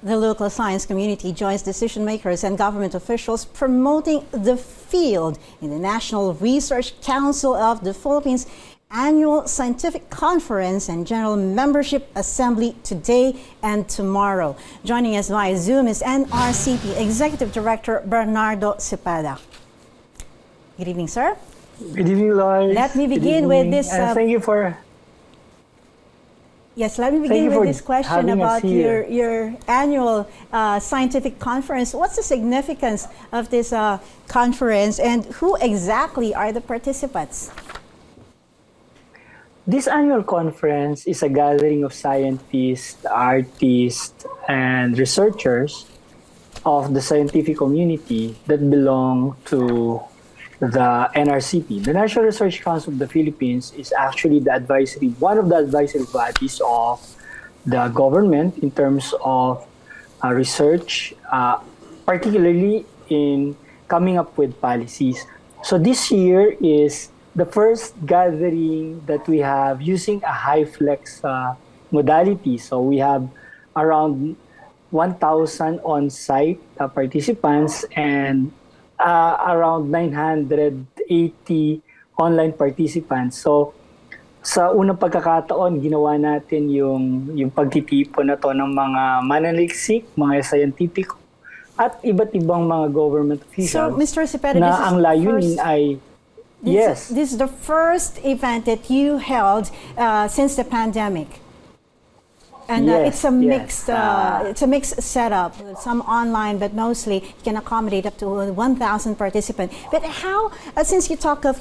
The local science community joins decision makers and government officials promoting the field in the National Research Council of the Philippines annual scientific conference and general membership assembly today and tomorrow. Joining us via Zoom is NRCP Executive Director Bernardo Sepeda. Good evening, sir. Good evening, Lois. Let me begin with this. Thank you for. Yes, let me begin with this question about your annual scientific conference. What's the significance of this conference, and who exactly are the participants? This annual conference is a gathering of scientists, artists, and researchers of the scientific community that belong to the NRCP. The National Research Council of the Philippines is actually one of the advisory bodies of the government in terms of research, particularly in coming up with policies. So this year is the first gathering that we have using a high-flex modality. So we have around 1,000 on-site participants and around 980 online participants. So sa unang pagkakataon, ginawa natin yung pagtitipon na to ng mga mananaliksik, mga scientific, at iba't ibang mga government officials. So, Mr. Sepeda, na ang layunin ay This is the first event that you held since the pandemic. And it's a mixed setup, some online, but mostly you can accommodate up to 1,000 participants. But how, since you talk of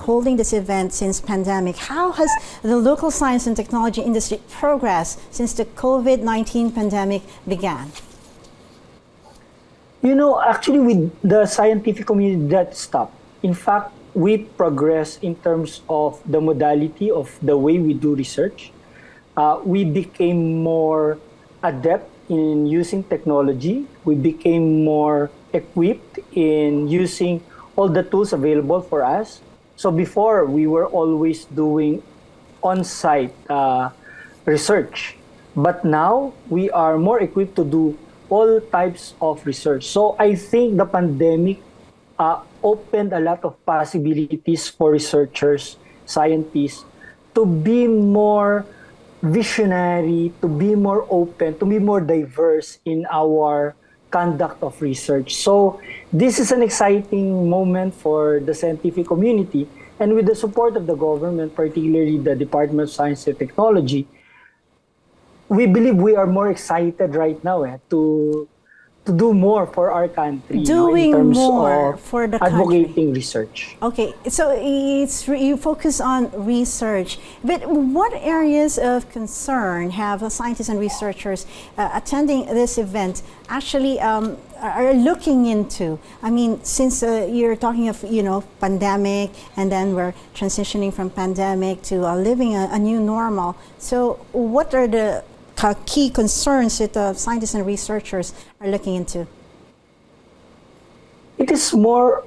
holding this event since pandemic, how has the local science and technology industry progressed since the COVID-19 pandemic began? Actually, with the scientific community, that stopped. In fact, we progress in terms of the modality of the way we do research. We became more adept in using technology. We became more equipped in using all the tools available for us. So before, we were always doing on-site research. But now, we are more equipped to do all types of research. So I think the pandemic opened a lot of possibilities for researchers, scientists, to be more visionary, to be more open, to be more diverse in our conduct of research. So this is an exciting moment for the scientific community, and with the support of the government, particularly the Department of Science and Technology, we believe we are more excited right now to do more for our country, doing in terms more of for the advocating country. Research. Okay, so you focus on research, but what areas of concern have scientists and researchers attending this event actually are looking into? I mean, since you're talking of pandemic, and then we're transitioning from pandemic to living a new normal. So what are the key concerns that scientists and researchers are looking into? It is more,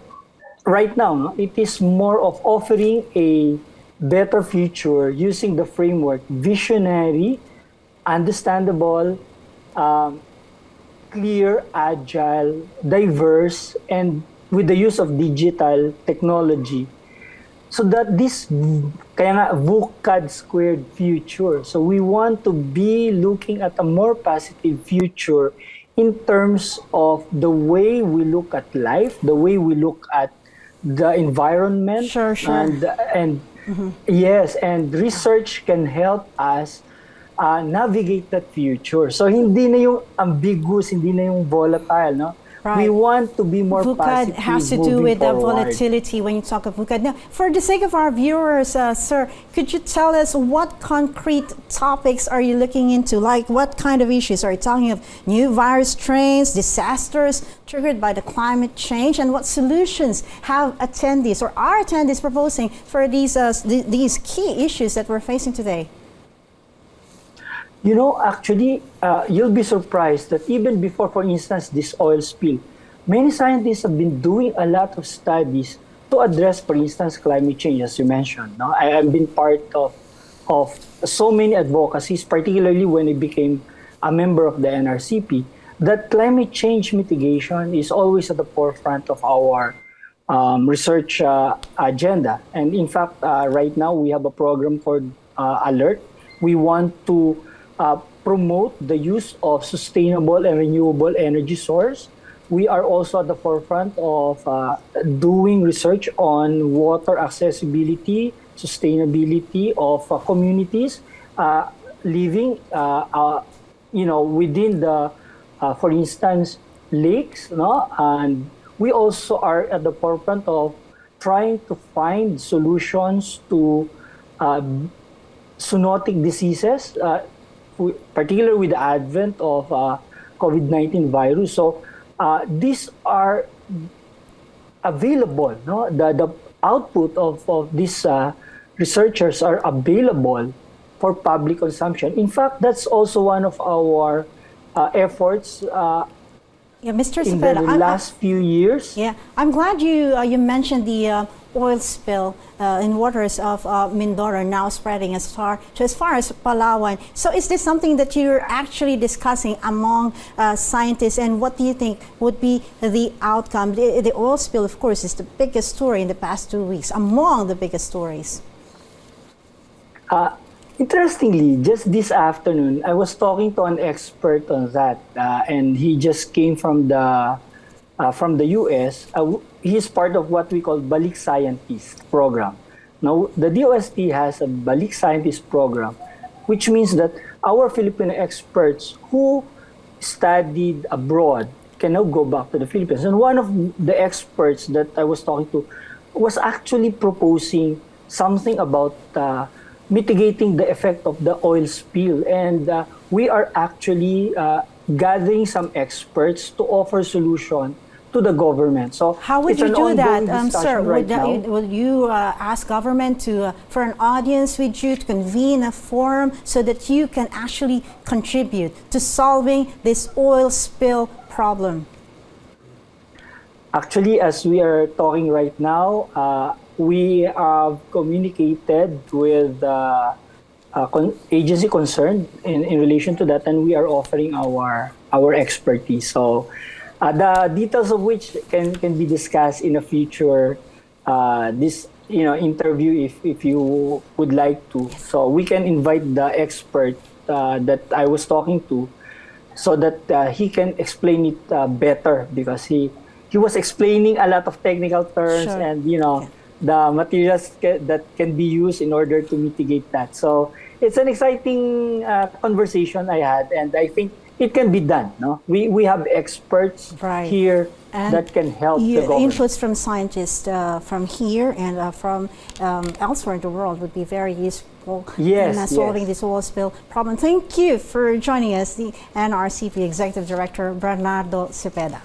right now, it is more of offering a better future using the framework visionary, understandable, clear, agile, diverse, and with the use of digital technology. So that this, kaya nga, VUCAD squared future. So we want to be looking at a more positive future in terms of the way we look at life, the way we look at the environment. Sure. And yes, and research can help us navigate that future. So hindi na yung ambiguous, hindi na yung volatile, no? Right. We want to be more VUCAD positive. has to do with the forward. volatility when you talk of VUCAD. Now, for the sake of our viewers, sir, could you tell us what concrete topics are you looking into? Like what kind of issues? Are you talking of new virus strains, disasters triggered by the climate change, and what solutions have attendees or are attendees proposing for these key issues that we're facing today? Actually, you'll be surprised that even before, for instance, this oil spill, many scientists have been doing a lot of studies to address, for instance, climate change, as you mentioned. No? I have been part of so many advocacies, particularly when it became a member of the NRCP, that climate change mitigation is always at the forefront of our research agenda. And in fact, right now we have a program called Alert. We want to promote the use of sustainable and renewable energy source. We are also at the forefront of doing research on water accessibility, sustainability of communities living, within the, for instance, lakes, no? And we also are at the forefront of trying to find solutions to zoonotic diseases, particularly with the advent of COVID-19 virus. So these are available. No? The output of these researchers are available for public consumption. In fact, that's also one of our efforts Mr. in Sepeda, the last few years. Yeah, I'm glad you mentioned the oil spill in waters of Mindoro now spreading as far as Palawan. So is this something that you're actually discussing among scientists, and what do you think would be the outcome? The oil spill, of course, is the biggest story in the past 2 weeks, among the biggest stories. Interestingly, just this afternoon, I was talking to an expert on that, and he just came from the US. He's part of what we call Balik Scientist program. Now, the DOST has a Balik Scientist program, which means that our Filipino experts who studied abroad can now go back to the Philippines. And one of the experts that I was talking to was actually proposing something about mitigating the effect of the oil spill. And we are actually gathering some experts to offer solution to the government. So how would you do that, sir? Right would you ask government to for an audience with you to convene a forum so that you can actually contribute to solving this oil spill problem? Actually, as we are talking right now, we have communicated with agency concerned in relation to that, and we are offering our expertise. So the details of which can be discussed in a future interview if you would like to. So we can invite the expert that I was talking to, so that he can explain it better, because he was explaining a lot of technical terms. Sure. And the materials that can be used in order to mitigate that. So it's an exciting conversation I had, and I think it can be done. No, we have experts here and that can help the government. Inputs from scientists from here and from elsewhere in the world would be very useful in solving this oil spill problem. Thank you for joining us, the NRCP Executive Director Bernardo Sepeda.